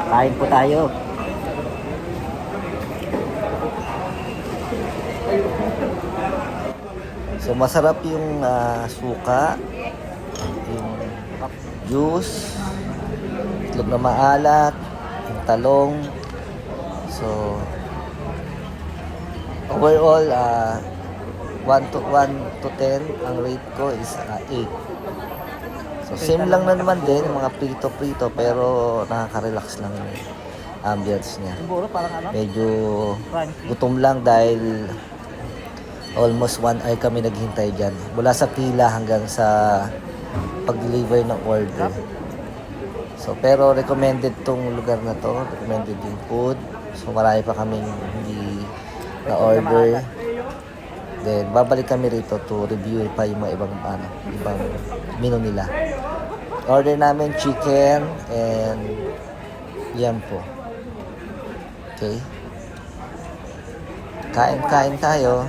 Kain po tayo. So masarap yung suka, yung juice, itlog na maalat, yung talong. So overall 1 to 10 ang rate ko is 8. So same lang na naman din yung mga prito-prito pero nakaka-relax lang yung ambience niya. Medyo gutom lang dahil almost 1 hour kami naghintay dyan. Mula sa pila hanggang sa pag-deliver ng order. So, pero recommended tong lugar na to. Recommended yung food. So, marami pa kaming hindi na-order. Then, babalik kami rito to review pa yung mga ibang menu nila. Order namin chicken and yan po. Okay. Kain tayo.